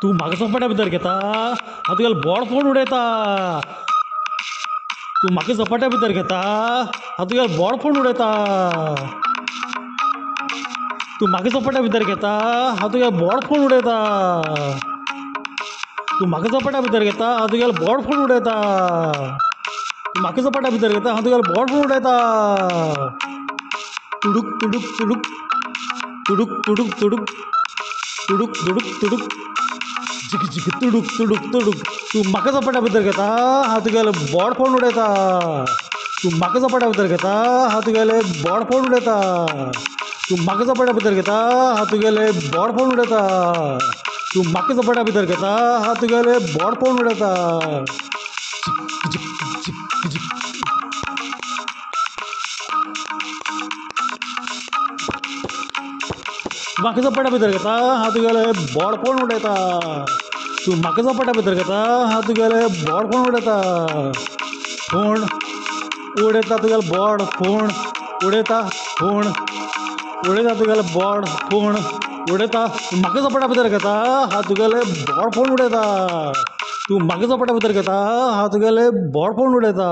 तू म्हाका झपाट्या भितर घेता हांव तुगेलो बोड फोन उडयता. तू म्हाका झपाट्या भितर घेता हांव तुगेलो बोड फोन उडयता. तू म्हाका झपाट्या भितर घेता हांव तुगेलो बोड फोन उडयता. तू म्हाका झपाट्या भितर घेता हांव तुगेलो बोड फोन उडयता. तू म्हाका झपाट्या भितर घेता हांव तुगेलो बोड फोन उडयता. तुडूक तुडूक तुडूक तुडूक तुडूक तुडूक तुडूक तुडूक तुडूक जिक जिक तुडूक तुडूक तुडूक. तू म्हाका झपाट्या भितर घेता हांव तुगेलो बोड फोन उडयता. तू म्हाका झपाट्या भितर घेता हांव तुगेले बोड फोन उडयता. तू म्हाका झपाट्या भितर घेता हांव तुगेले बोड फोन उडयता. तू म्हाका झपाट्या भितर घेता हांव तुगेले बोड फोन उडयता. जिक जिक जिक तू म्हाका झपाट्या भितर घेता हांव तुगेले बोड फोन उडयता. तू म्हाका झपाट्या भितर घेता हांव तुगेले बोड फोन उडयता. फोन उडयता तुगेलो बोड फोन उडयता. फोन उडयता तुगेलो बोड फोन उडयता. तू म्हाका झपाट्या भितर घेता हांव तुगेले बोड फोन उडयता. तू म्हाका झपाट्या भितर घेता हांव तुगेले बोड फोन उडयता.